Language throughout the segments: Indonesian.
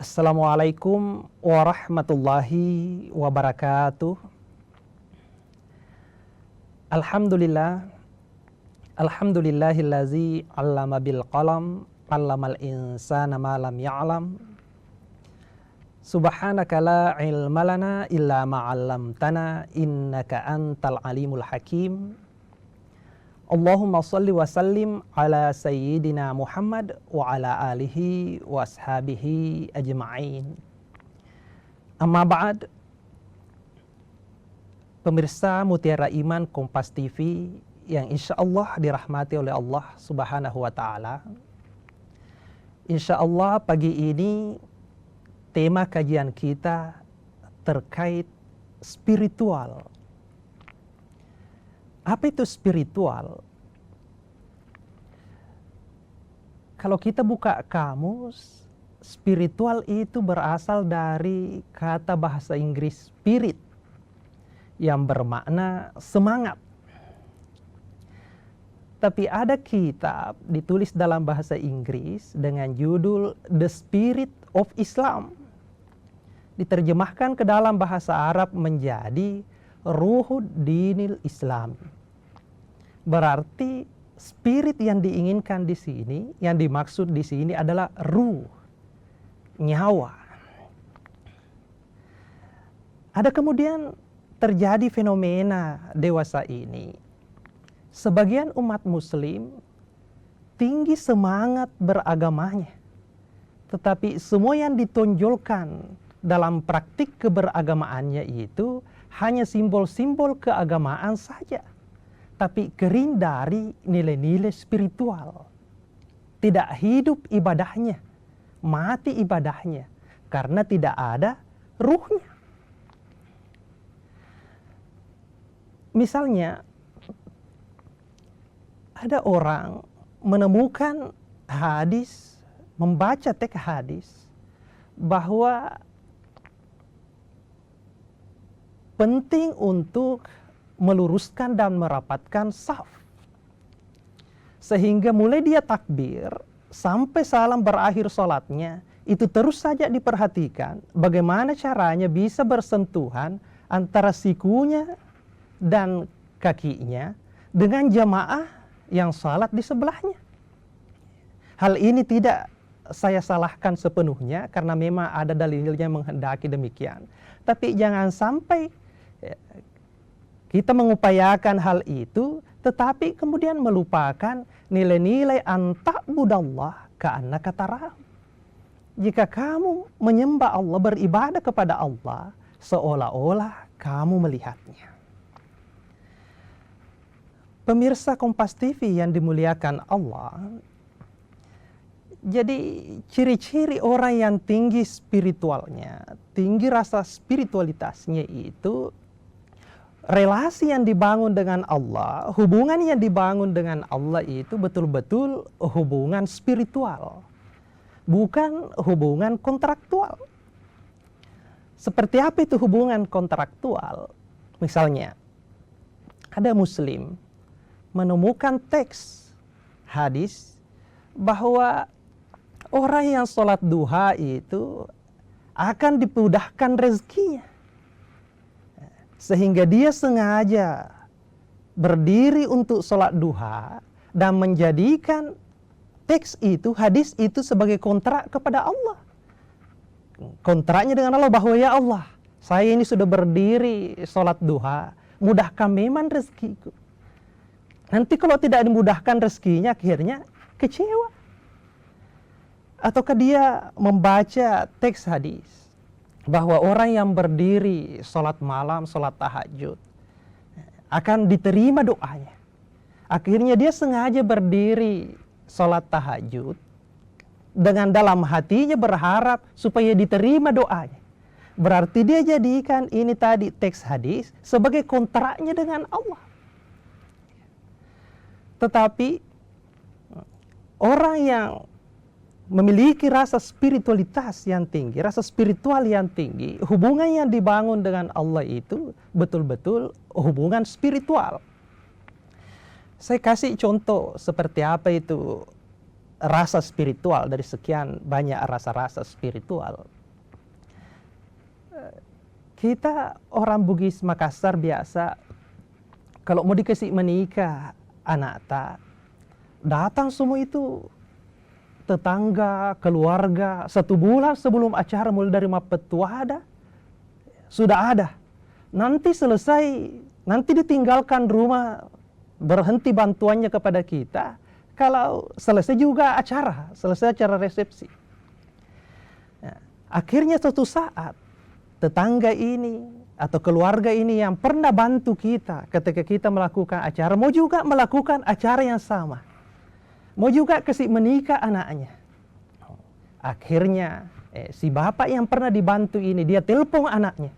Assalamualaikum warahmatullahi wabarakatuh. Alhamdulillah, alhamdulillahillazi 'allama bil qalam, 'allamal insana ma lam ya'lam. Subhanaka la ilma lana illa ma 'allamtana innaka antal alimul hakim. Allahumma salli wa sallim ala sayyidina Muhammad wa ala alihi wa ashabihi ajma'in. Amma ba'd. Pemirsa Mutiara Iman Kompas TV yang insya Allah dirahmati oleh Allah Subhanahu wa Ta'ala. Insya Allah pagi ini tema kajian kita terkait spiritual. Apa itu spiritual? Kalau kita buka kamus, spiritual itu berasal dari kata bahasa Inggris spirit yang bermakna semangat. Tapi ada kitab ditulis dalam bahasa Inggris dengan judul The Spirit of Islam. Diterjemahkan ke dalam bahasa Arab menjadi Ruhud Dinil Islam. Berarti spirit yang diinginkan di sini, yang dimaksud di sini adalah ruh, nyawa. Ada kemudian terjadi fenomena dewasa ini. Sebagian umat muslim tinggi semangat beragamanya. Tetapi semua yang ditonjolkan dalam praktik keberagamaannya itu hanya simbol-simbol keagamaan saja, tapi kering dari nilai-nilai spiritual. Tidak hidup ibadahnya, mati ibadahnya, karena tidak ada ruhnya. Misalnya, ada orang menemukan hadis, membaca teks hadis, bahwa penting untuk meluruskan dan merapatkan saf. Sehingga mulai dia takbir sampai salam berakhir sholatnya, itu terus saja diperhatikan bagaimana caranya bisa bersentuhan antara sikunya dan kakinya dengan jamaah yang sholat di sebelahnya. Hal ini tidak saya salahkan sepenuhnya karena memang ada dalilnya menghendaki demikian. Tapi jangan sampai kita mengupayakan hal itu, tetapi kemudian melupakan nilai-nilai anta'budallah ka'annaka tarahu. Jika kamu menyembah Allah, beribadah kepada Allah, seolah-olah kamu melihatnya. Pemirsa Kompas TV yang dimuliakan Allah, jadi ciri-ciri orang yang tinggi spiritualnya, tinggi rasa spiritualitasnya itu, relasi yang dibangun dengan Allah, hubungan yang dibangun dengan Allah itu betul-betul hubungan spiritual, bukan hubungan kontraktual. Seperti apa itu hubungan kontraktual? Misalnya, ada muslim menemukan teks hadis bahwa orang yang sholat duha itu akan dimudahkan rezekinya. Sehingga dia sengaja berdiri untuk sholat duha dan menjadikan teks itu, hadis itu sebagai kontrak kepada Allah. Kontraknya dengan Allah bahwa ya Allah, saya ini sudah berdiri sholat duha, mudahkan memang rezekiku. Nanti kalau tidak dimudahkan rezekinya, akhirnya kecewa. Ataukah dia membaca teks hadis bahwa orang yang berdiri sholat malam, sholat tahajud, akan diterima doanya. Akhirnya dia sengaja berdiri sholat tahajud, dengan dalam hatinya berharap supaya diterima doanya. Berarti dia jadikan ini tadi teks hadis sebagai kontraknya dengan Allah. Tetapi orang yang memiliki rasa spiritualitas yang tinggi, rasa spiritual yang tinggi, hubungan yang dibangun dengan Allah itu betul-betul hubungan spiritual. Saya kasih contoh seperti apa itu rasa spiritual, dari sekian banyak rasa-rasa spiritual. Kita orang Bugis Makassar biasa, kalau mau dikasih menikah anak tak, datang semua itu tetangga, keluarga, 1 bulan sebelum acara mulai dari mapetua ada, sudah ada. Nanti selesai, nanti ditinggalkan rumah, berhenti bantuannya kepada kita, kalau selesai juga acara, selesai acara resepsi. Nah, akhirnya suatu saat, tetangga ini atau keluarga ini yang pernah bantu kita ketika kita melakukan acara, mau juga melakukan acara yang sama. Mau juga kasih menikah anaknya. Akhirnya si bapak yang pernah dibantu ini, dia telepon anaknya.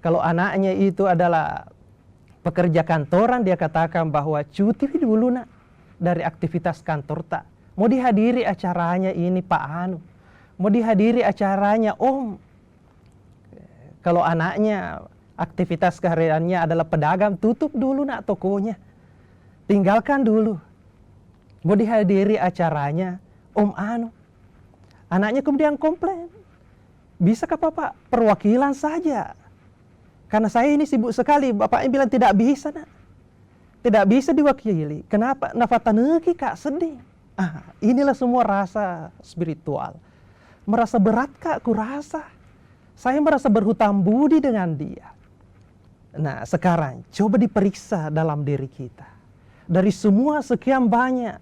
Kalau anaknya itu adalah pekerja kantoran, dia katakan bahwa cuti dulu nak dari aktivitas kantor tak. Mau dihadiri acaranya ini Pak Anu. Mau dihadiri acaranya Om. Kalau anaknya aktivitas kehariannya adalah pedagang, tutup dulu nak tokonya. Tinggalkan dulu. Mau dihadiri acaranya Om Anu. Anaknya kemudian komplain. Bisakah Bapak perwakilan saja? Karena saya ini sibuk sekali. Bapaknya bilang tidak bisa nak. Tidak bisa diwakili. Kenapa? Nafataneki Kak sedih. Inilah semua rasa spiritual. Merasa berat Kak, kurasa. Saya merasa berhutang budi dengan dia. Nah, sekarang coba diperiksa dalam diri kita. Dari semua sekian banyak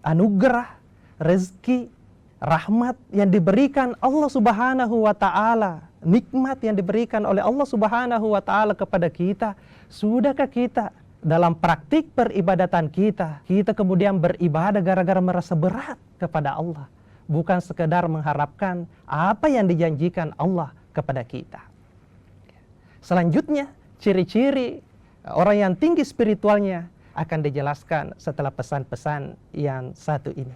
anugerah, rezeki, rahmat yang diberikan Allah Subhanahu wa taala, nikmat yang diberikan oleh Allah Subhanahu wa taala kepada kita, sudahkah kita dalam praktik peribadatan kita kemudian beribadah gara-gara merasa berat kepada Allah? Bukan sekedar mengharapkan apa yang dijanjikan Allah kepada kita. Selanjutnya, ciri-ciri orang yang tinggi spiritualnya akan dijelaskan setelah pesan-pesan yang satu ini.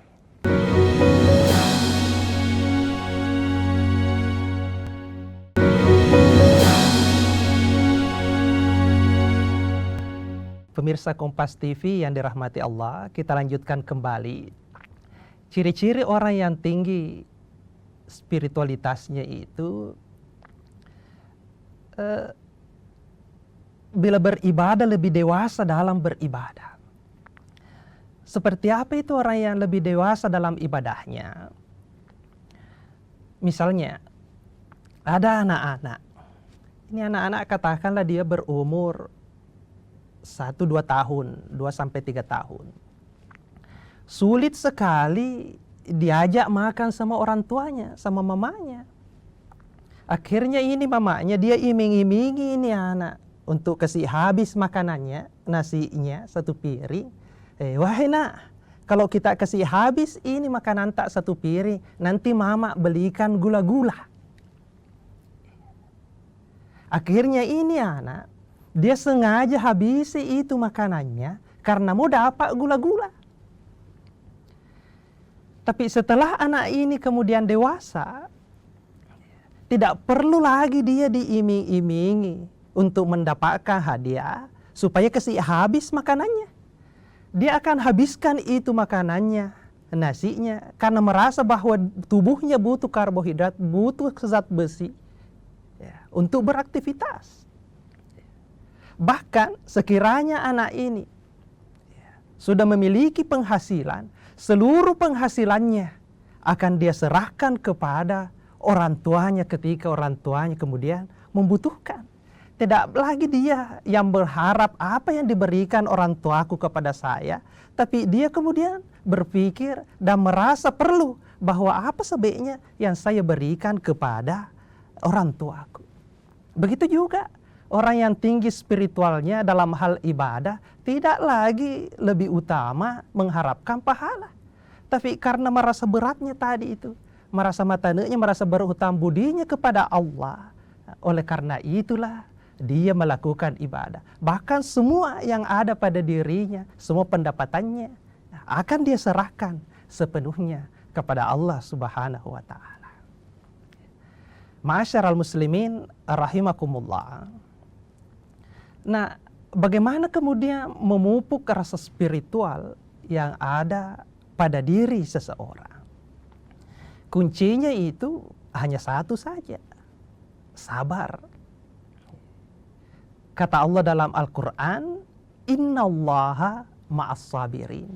Pemirsa Kompas TV yang dirahmati Allah, kita lanjutkan kembali. Ciri-ciri orang yang tinggi spiritualitasnya itu bila beribadah lebih dewasa dalam beribadah. Seperti apa itu orang yang lebih dewasa dalam ibadahnya? Misalnya, ada anak-anak. Ini anak-anak katakanlah dia berumur 1-2 tahun, 2-3 tahun. Sulit sekali diajak makan sama orang tuanya, sama mamanya. Akhirnya ini mamanya dia iming-imingi ini anak untuk kasih habis makanannya, nasinya 1 piring. Wahai nak, kalau kita kasih habis ini makanan tak 1 piring, nanti mama belikan gula-gula. Akhirnya ini anak, dia sengaja habisi itu makanannya karena mau dapat gula-gula. Tapi setelah anak ini kemudian dewasa, tidak perlu lagi dia diiming-imingi untuk mendapatkan hadiah supaya kasih habis makanannya. Dia akan habiskan itu makanannya, nasinya, karena merasa bahwa tubuhnya butuh karbohidrat, butuh zat besi untuk beraktivitas. Bahkan sekiranya anak ini sudah memiliki penghasilan, seluruh penghasilannya akan dia serahkan kepada orang tuanya ketika orang tuanya kemudian membutuhkan. Tidak lagi dia yang berharap apa yang diberikan orang tuaku kepada saya, tapi dia kemudian berpikir dan merasa perlu bahwa apa sebaiknya yang saya berikan kepada orang tuaku. Begitu juga orang yang tinggi spiritualnya dalam hal ibadah tidak lagi lebih utama mengharapkan pahala. Tapi karena merasa beratnya tadi itu, merasa matananya, merasa berhutang budinya kepada Allah. Oleh karena itulah dia melakukan ibadah. Bahkan semua yang ada pada dirinya, semua pendapatannya akan dia serahkan sepenuhnya kepada Allah Subhanahu wa taala. Ma'asyiral muslimin rahimakumullah. Nah, bagaimana kemudian memupuk rasa spiritual yang ada pada diri seseorang. Kuncinya itu hanya satu saja, sabar. Kata Allah dalam Al-Quran, innallaha ma'as sabirin.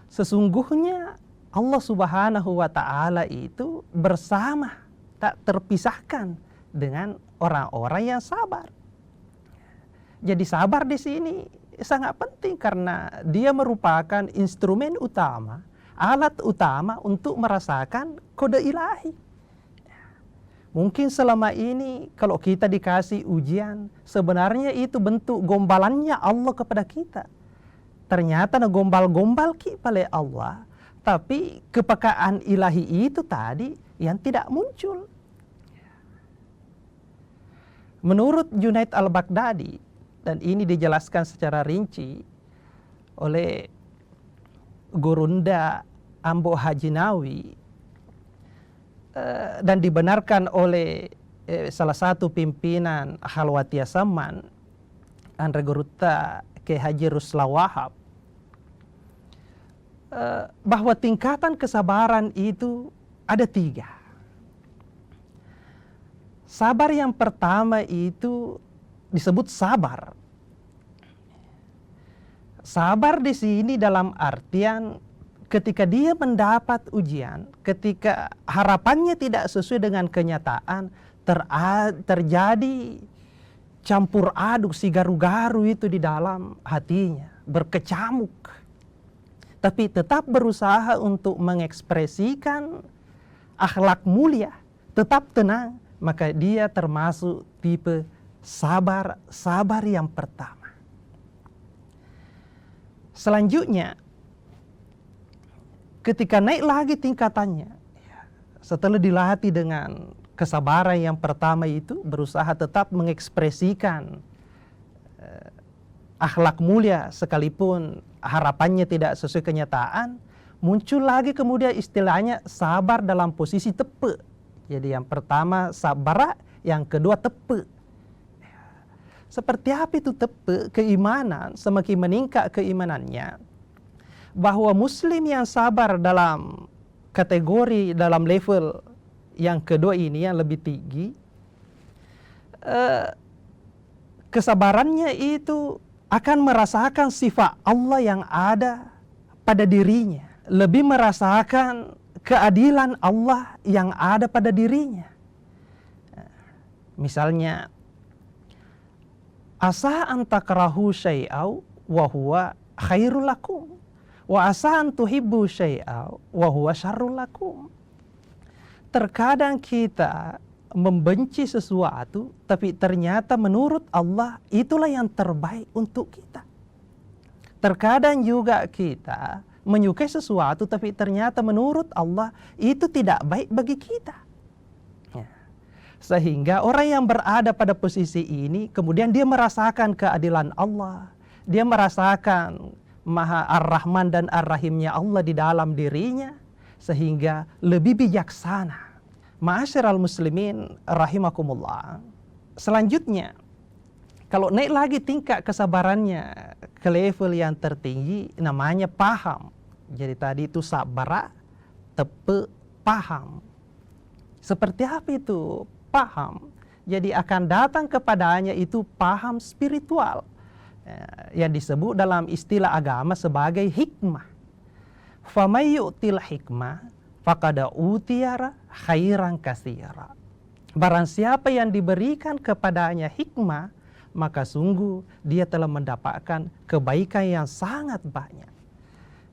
Sesungguhnya Allah Subhanahu wa Ta'ala itu bersama, tak terpisahkan dengan orang-orang yang sabar. Jadi sabar di sini sangat penting karena dia merupakan instrumen utama, alat utama untuk merasakan kode ilahi. Mungkin selama ini kalau kita dikasih ujian, sebenarnya itu bentuk gombalannya Allah kepada kita. Ternyata gombal-gombal oleh Allah, tapi kepekaan ilahi itu tadi yang tidak muncul. Menurut Junaid al-Baghdadi, dan ini dijelaskan secara rinci oleh Gurunda Ambo Hajinawi, dan dibenarkan oleh salah satu pimpinan Khalwatiyah Saman, Andre Gurutta Kiai Haji Rusla Wahab, bahwa tingkatan kesabaran itu ada 3. Sabar yang pertama itu disebut sabar. Sabar di sini dalam artian ketika dia mendapat ujian, ketika harapannya tidak sesuai dengan kenyataan, terjadi campur aduk si garu-garu itu di dalam hatinya, berkecamuk. Tapi tetap berusaha untuk mengekspresikan akhlak mulia, tetap tenang, maka dia termasuk tipe sabar yang pertama. Selanjutnya, ketika naik lagi tingkatannya, setelah dilatih dengan kesabaran yang pertama itu, berusaha tetap mengekspresikan akhlak mulia sekalipun harapannya tidak sesuai kenyataan, muncul lagi kemudian istilahnya sabar dalam posisi tepe. Jadi yang pertama sabar, yang kedua tepe. Seperti apa itu tepe? Keimanan, semakin meningkat keimanannya, bahwa muslim yang sabar dalam kategori, dalam level yang kedua ini yang lebih tinggi, kesabarannya itu akan merasakan sifat Allah yang ada pada dirinya, lebih merasakan keadilan Allah yang ada pada dirinya. Misalnya, asa an takrahu syai'au wa huwa khairul lakum, wa asa an tuhibbu syai'au wa huwa syarrul lakum. Terkadang kita membenci sesuatu, tapi ternyata menurut Allah itulah yang terbaik untuk kita. Terkadang juga kita menyukai sesuatu, tapi ternyata menurut Allah itu tidak baik bagi kita. Sehingga orang yang berada pada posisi ini, kemudian dia merasakan keadilan Allah, dia merasakan Maha Ar-Rahman dan Ar-Rahimnya Allah di dalam dirinya, sehingga lebih bijaksana. Ma'asyiral muslimin rahimakumullah. Selanjutnya, kalau naik lagi tingkat kesabarannya ke level yang tertinggi, namanya paham. Jadi tadi itu sabar, tepe, paham. Seperti apa itu paham? Jadi akan datang kepadanya itu paham spiritual, yang disebut dalam istilah agama sebagai hikmah. Famay yu'til hikmah faqad utiyara khairan katsira. Barang siapa yang diberikan kepadanya hikmah, maka sungguh dia telah mendapatkan kebaikan yang sangat banyak.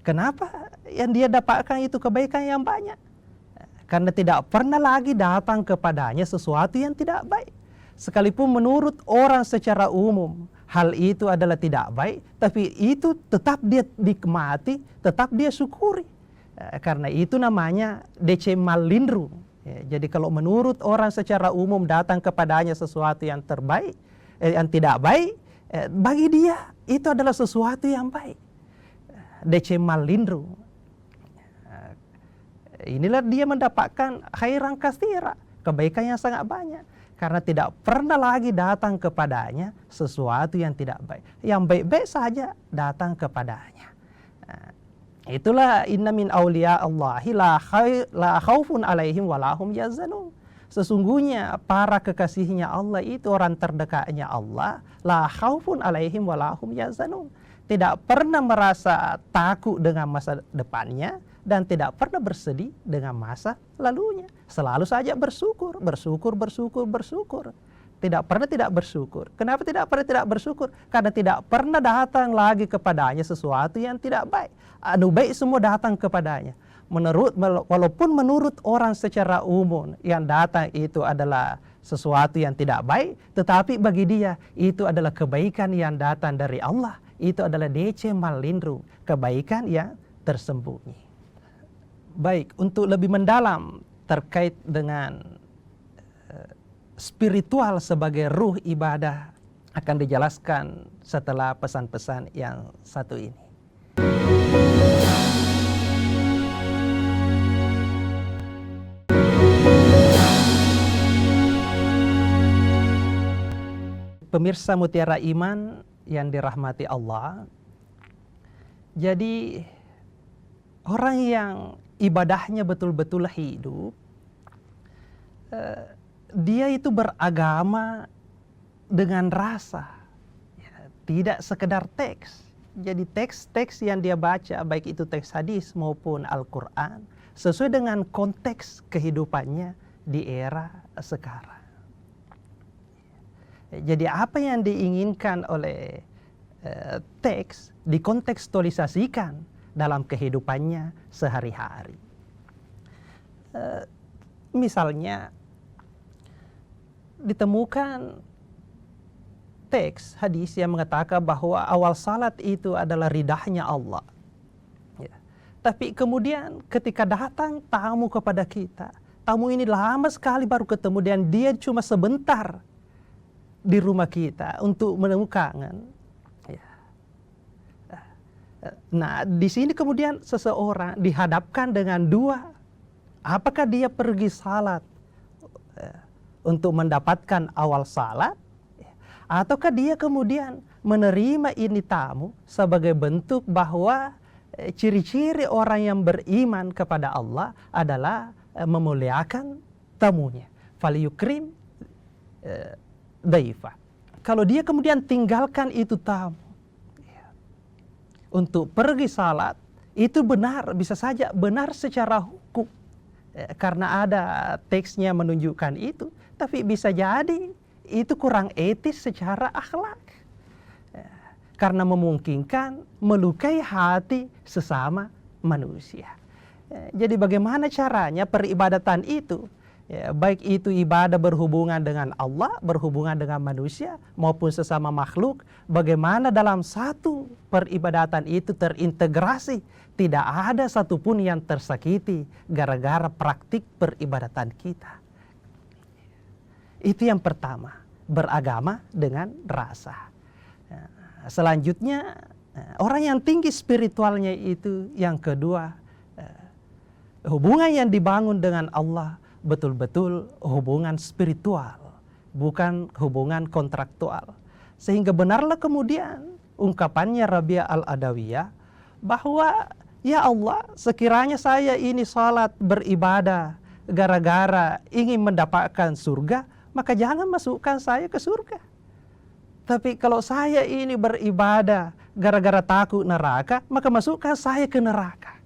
Kenapa yang dia dapatkan itu kebaikan yang banyak? Karena tidak pernah lagi datang kepadanya sesuatu yang tidak baik. Sekalipun menurut orang secara umum hal itu adalah tidak baik, tapi itu tetap dia nikmati, tetap dia syukuri. Karena itu namanya DC malindru. Jadi kalau menurut orang secara umum datang kepadanya sesuatu yang terbaik, yang tidak baik, bagi dia itu adalah sesuatu yang baik. DC malindru. Inilah dia mendapatkan khairan katsira, kebaikan yang sangat banyak. Karena tidak pernah lagi datang kepadanya sesuatu yang tidak baik. Yang baik-baik saja datang kepadanya. Itulah inna min awliya Allahi la khaufun alaihim walahum yazanun. Sesungguhnya para kekasihnya Allah itu orang terdekatnya Allah, la khaufun alaihim walahum yazanun. Tidak pernah merasa takut dengan masa depannya dan tidak pernah bersedih dengan masa lalunya. Selalu saja bersyukur, bersyukur, bersyukur, bersyukur. Tidak pernah tidak bersyukur. Kenapa tidak pernah tidak bersyukur? Karena tidak pernah datang lagi kepadanya sesuatu yang tidak baik. Anu baik semua datang kepadanya. Walaupun menurut orang secara umum yang datang itu adalah sesuatu yang tidak baik, tetapi bagi dia itu adalah kebaikan yang datang dari Allah. Itu adalah DC malindrung, kebaikan yang tersembunyi. Baik, untuk lebih mendalam terkait dengan spiritual sebagai ruh ibadah akan dijelaskan setelah pesan-pesan yang satu ini. Pemirsa Mutiara Iman yang dirahmati Allah, jadi orang yang ibadahnya betul-betul hidup, dia itu beragama dengan rasa, ya, tidak sekedar teks. Jadi teks-teks yang dia baca, baik itu teks hadis maupun Al-Quran, sesuai dengan konteks kehidupannya di era sekarang. Jadi apa yang diinginkan oleh teks dikontekstualisasikan dalam kehidupannya sehari-hari. Misalnya, ditemukan teks hadis yang mengatakan bahwa awal salat itu adalah ridahnya Allah. Ya. Tapi kemudian ketika datang tamu kepada kita, tamu ini lama sekali baru ketemu dan dia cuma sebentar di rumah kita untuk menemukan. Ya. Nah, di sini kemudian seseorang dihadapkan dengan dua, apakah dia pergi salat untuk mendapatkan awal salat, ataukah dia kemudian menerima ini tamu sebagai bentuk bahwa ciri-ciri orang yang beriman kepada Allah adalah memuliakan tamunya. Falyukrim daifah. Kalau dia kemudian tinggalkan itu tamu untuk pergi salat, itu benar, bisa saja benar secara hukum. Karena ada teksnya menunjukkan itu, tapi bisa jadi itu kurang etis secara akhlak. Karena memungkinkan melukai hati sesama manusia. Jadi bagaimana caranya peribadatan itu? Ya, baik itu ibadah berhubungan dengan Allah, berhubungan dengan manusia, maupun sesama makhluk. Bagaimana dalam satu peribadatan itu terintegrasi. Tidak ada satupun yang tersakiti gara-gara praktik peribadatan kita. Itu yang pertama, beragama dengan rasa. Selanjutnya, orang yang tinggi spiritualnya itu yang kedua, hubungan yang dibangun dengan Allah betul-betul hubungan spiritual, bukan hubungan kontraktual. Sehingga benarlah kemudian ungkapannya Rabi'ah Al-Adawiyah bahwa ya Allah, sekiranya saya ini salat beribadah gara-gara ingin mendapatkan surga, maka jangan masukkan saya ke surga. Tapi kalau saya ini beribadah gara-gara takut neraka, maka masukkan saya ke neraka.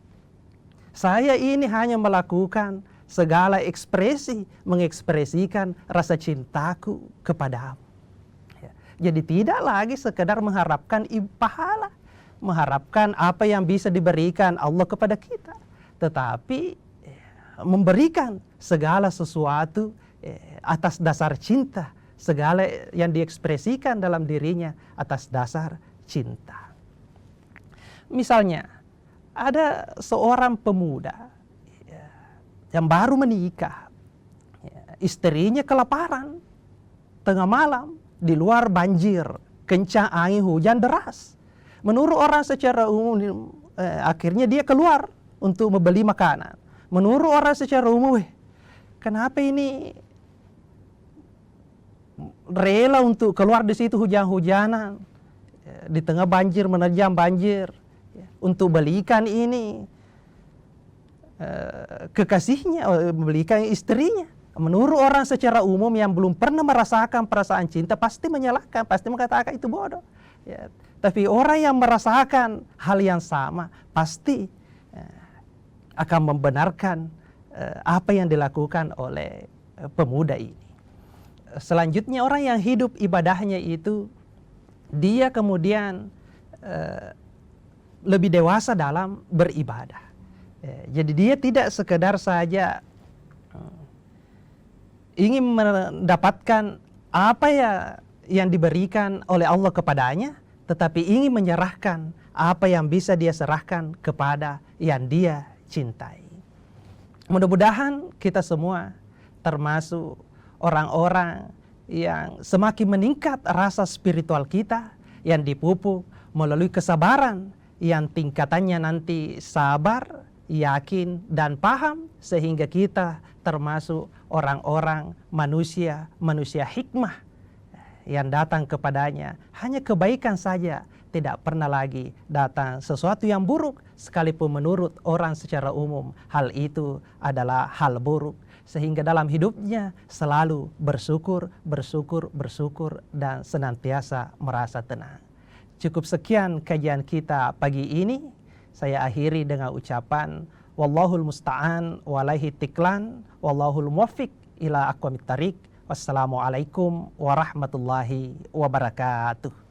Saya ini hanya melakukan segala ekspresi, mengekspresikan rasa cintaku kepadamu. Ya. Jadi tidak lagi sekedar mengharapkan pahala, mengharapkan apa yang bisa diberikan Allah kepada kita, tetapi memberikan segala sesuatu atas dasar cinta, segala yang diekspresikan dalam dirinya atas dasar cinta. Misalnya, ada seorang pemuda yang baru menikah, istrinya kelaparan, tengah malam, di luar banjir, kencang angin hujan deras. Menurut orang secara umum, akhirnya dia keluar untuk membeli makanan. Menurut orang secara umum, kenapa ini rela untuk keluar di situ hujan-hujanan, di tengah banjir, menerjang banjir. untuk belikan ini kekasihnya, belikan istrinya. Menurut orang secara umum yang belum pernah merasakan perasaan cinta pasti menyalahkan, pasti mengatakan itu bodoh. Ya. Tapi orang yang merasakan hal yang sama pasti akan membenarkan apa yang dilakukan oleh pemuda ini. Selanjutnya orang yang hidup ibadahnya itu dia kemudian lebih dewasa dalam beribadah. Jadi dia tidak sekedar saja ingin mendapatkan apa yang diberikan oleh Allah kepadanya, tetapi ingin menyerahkan apa yang bisa dia serahkan kepada yang dia cintai. Mudah-mudahan kita semua termasuk orang-orang yang semakin meningkat rasa spiritual kita, yang dipupuk melalui kesabaran yang tingkatannya nanti sabar, yakin, dan paham, sehingga kita termasuk orang-orang manusia hikmah yang datang kepadanya hanya kebaikan saja, tidak pernah lagi datang sesuatu yang buruk, sekalipun menurut orang secara umum hal itu adalah hal buruk, sehingga dalam hidupnya selalu bersyukur, dan senantiasa merasa tenang. Cukup sekian kajian kita pagi ini. Saya akhiri dengan ucapan wallahul musta'an walaihi tiklan wallahul muwaffiq ila aqwamit thariq. Wassalamualaikum warahmatullahi wabarakatuh.